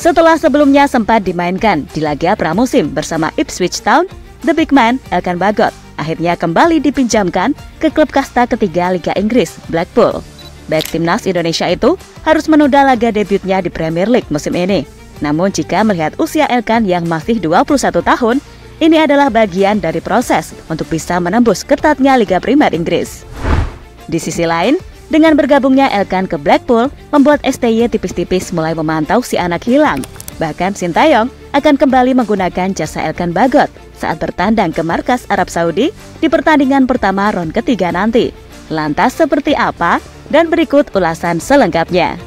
Setelah sebelumnya sempat dimainkan di laga pramusim bersama Ipswich Town, The Big Man, Elkan Bagot, akhirnya kembali dipinjamkan ke klub kasta ketiga Liga Inggris, Blackpool. Bek timnas Indonesia itu harus menunda laga debutnya di Premier League musim ini. Namun jika melihat usia Elkan yang masih 21 tahun, ini adalah bagian dari proses untuk bisa menembus ketatnya Liga Primer Inggris. Di sisi lain, dengan bergabungnya Elkan ke Blackpool, membuat STY tipis-tipis mulai memantau si anak hilang. Bahkan Sintayong akan kembali menggunakan jasa Elkan Bagot saat bertandang ke markas Arab Saudi di pertandingan pertama round ketiga nanti. Lantas seperti apa? Dan berikut ulasan selengkapnya.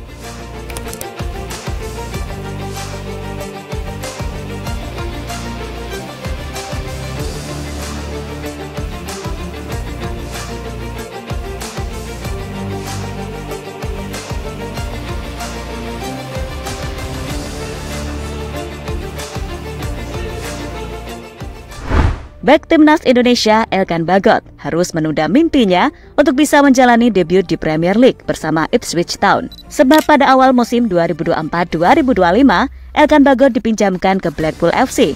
Bek timnas Indonesia Elkan Bagot harus menunda mimpinya untuk bisa menjalani debut di Premier League bersama Ipswich Town. Sebab pada awal musim 2024-2025, Elkan Bagot dipinjamkan ke Blackpool FC.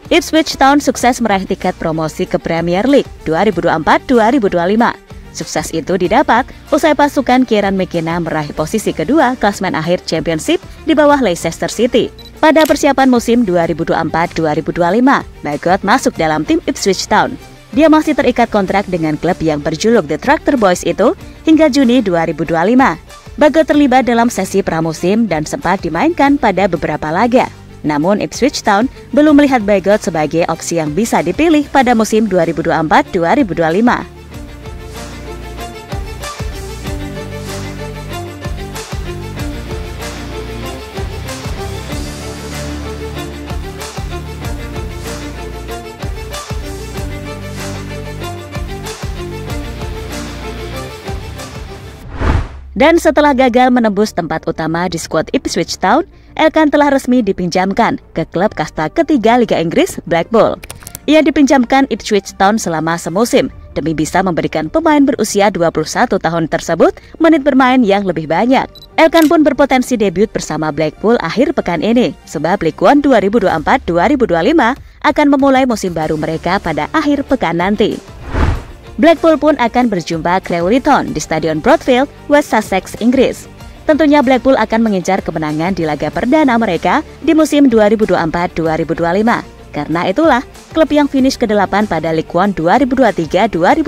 Ipswich Town sukses meraih tiket promosi ke Premier League 2024-2025. Sukses itu didapat usai pasukan Kieran McKenna meraih posisi kedua klasemen akhir Championship di bawah Leicester City. Pada persiapan musim 2024-2025, Bagot masuk dalam tim Ipswich Town. Dia masih terikat kontrak dengan klub yang berjuluk The Tractor Boys itu hingga Juni 2025. Bagot terlibat dalam sesi pramusim dan sempat dimainkan pada beberapa laga. Namun Ipswich Town belum melihat Bagot sebagai opsi yang bisa dipilih pada musim 2024-2025. Dan setelah gagal menembus tempat utama di skuad Ipswich Town, Elkan telah resmi dipinjamkan ke klub kasta ketiga Liga Inggris, Blackpool. Ia dipinjamkan Ipswich Town selama semusim demi bisa memberikan pemain berusia 21 tahun tersebut menit bermain yang lebih banyak. Elkan pun berpotensi debut bersama Blackpool akhir pekan ini, sebab League One 2024-2025 akan memulai musim baru mereka pada akhir pekan nanti. Blackpool pun akan berjumpa Crawley Town di Stadion Broadfield, West Sussex, Inggris. Tentunya Blackpool akan mengincar kemenangan di laga perdana mereka di musim 2024-2025. Karena itulah, klub yang finish ke-8 pada League One 2023-2024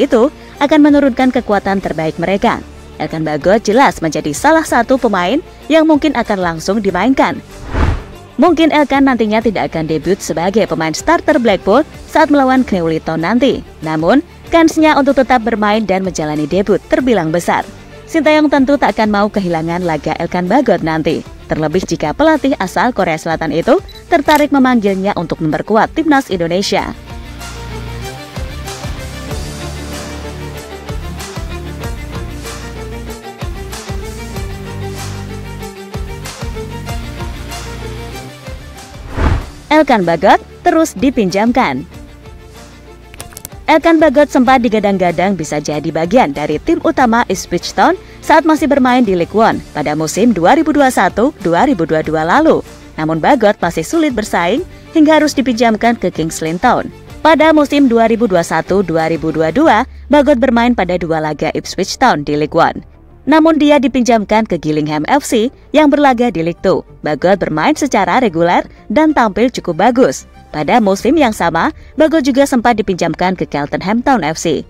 itu akan menurunkan kekuatan terbaik mereka. Elkan Bagot jelas menjadi salah satu pemain yang mungkin akan langsung dimainkan. Mungkin Elkan nantinya tidak akan debut sebagai pemain starter Blackpool saat melawan Crawley Town nanti. Namun, kansnya untuk tetap bermain dan menjalani debut terbilang besar. Sintayong tentu tak akan mau kehilangan laga Elkan Bagot nanti. Terlebih jika pelatih asal Korea Selatan itu tertarik memanggilnya untuk memperkuat timnas Indonesia. Elkan Bagot terus dipinjamkan. Elkan Bagot sempat digadang-gadang bisa jadi bagian dari tim utama Ipswich Town saat masih bermain di League One pada musim 2021-2022 lalu. Namun Bagot masih sulit bersaing hingga harus dipinjamkan ke Kings Lynn Town. Pada musim 2021-2022, Bagot bermain pada 2 laga Ipswich Town di League One. Namun dia dipinjamkan ke Gillingham FC yang berlaga di League Two. Bagot bermain secara reguler dan tampil cukup bagus. Pada musim yang sama, Bagot juga sempat dipinjamkan ke Cheltenham Town FC.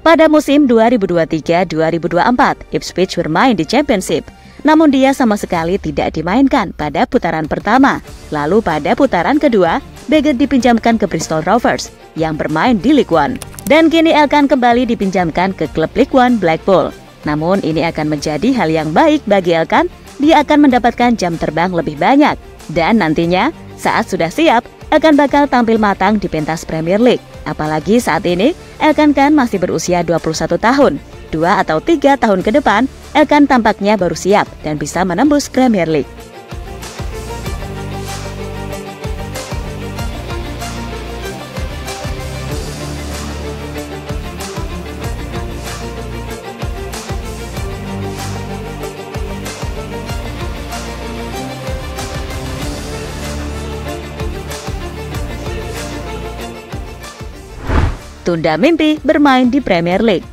Pada musim 2023-2024, Ipswich bermain di Championship. Namun dia sama sekali tidak dimainkan pada putaran pertama. Lalu pada putaran kedua, Bagot dipinjamkan ke Bristol Rovers yang bermain di League One. Dan kini akan kembali dipinjamkan ke klub League One Blackpool. Namun ini akan menjadi hal yang baik bagi Elkan. Dia akan mendapatkan jam terbang lebih banyak. Dan nantinya, saat sudah siap, Elkan bakal tampil matang di pentas Premier League. Apalagi saat ini, Elkan kan masih berusia 21 tahun. 2 atau 3 tahun ke depan, Elkan tampaknya baru siap dan bisa menembus Premier League. tunda mimpi bermain di Premier League.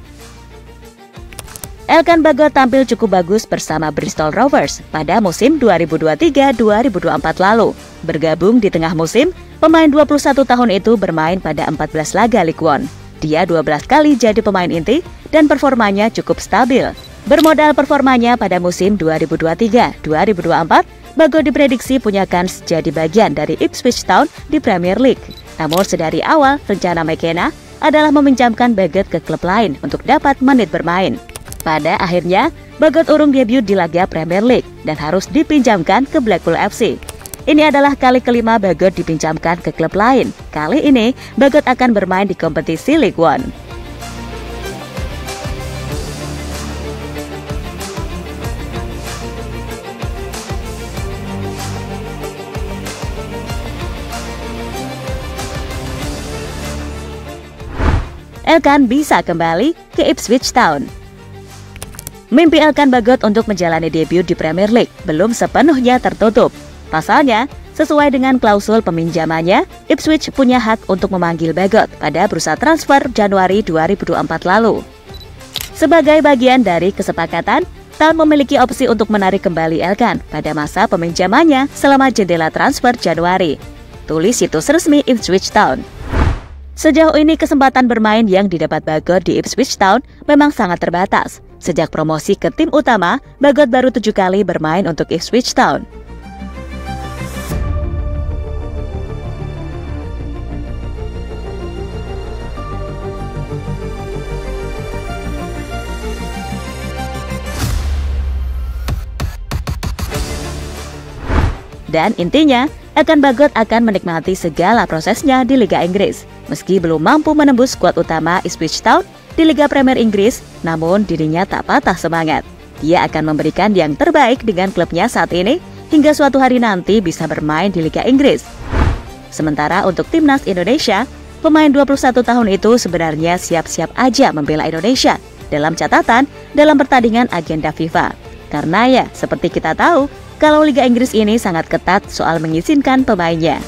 Elkan Bagot tampil cukup bagus bersama Bristol Rovers pada musim 2023-2024 lalu. Bergabung di tengah musim, pemain 21 tahun itu bermain pada 14 laga League One. Dia 12 kali jadi pemain inti dan performanya cukup stabil. Bermodal performanya pada musim 2023-2024, Bagot diprediksi punya kans jadi bagian dari Ipswich Town di Premier League. Namun sedari awal, rencana McKenna adalah meminjamkan Bagot ke klub lain untuk dapat menit bermain. Pada akhirnya, Bagot urung debut di laga Premier League dan harus dipinjamkan ke Blackpool FC. Ini adalah kali kelima Bagot dipinjamkan ke klub lain. Kali ini, Bagot akan bermain di kompetisi League One. Elkan bisa kembali ke Ipswich Town. Mimpi Elkan Bagot untuk menjalani debut di Premier League belum sepenuhnya tertutup. Pasalnya, sesuai dengan klausul peminjamannya, Ipswich punya hak untuk memanggil Bagot pada bursa transfer Januari 2024 lalu. Sebagai bagian dari kesepakatan, Town memiliki opsi untuk menarik kembali Elkan pada masa peminjamannya selama jendela transfer Januari. Tulis situs resmi Ipswich Town. Sejauh ini kesempatan bermain yang didapat Bagot di Ipswich Town memang sangat terbatas. Sejak promosi ke tim utama, Bagot baru 7 kali bermain untuk Ipswich Town. Dan intinya, Elkan Bagot akan menikmati segala prosesnya di Liga Inggris. Meski belum mampu menembus skuad utama Ipswich Town di Liga Premier Inggris, namun dirinya tak patah semangat. Dia akan memberikan yang terbaik dengan klubnya saat ini hingga suatu hari nanti bisa bermain di Liga Inggris. Sementara untuk timnas Indonesia, pemain 21 tahun itu sebenarnya siap-siap aja membela Indonesia dalam catatan dalam pertandingan agenda FIFA. Karena ya, seperti kita tahu, kalau Liga Inggris ini sangat ketat soal mengizinkan pemainnya.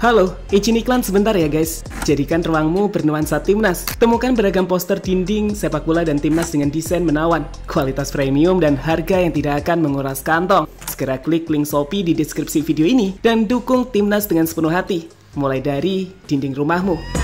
Halo, izin iklan sebentar ya guys. Jadikan ruangmu bernuansa timnas. Temukan beragam poster dinding, sepak bola dan timnas dengan desain menawan, kualitas premium dan harga yang tidak akan menguras kantong. Segera klik link Shopee di deskripsi video ini dan dukung timnas dengan sepenuh hati. Mulai dari dinding rumahmu.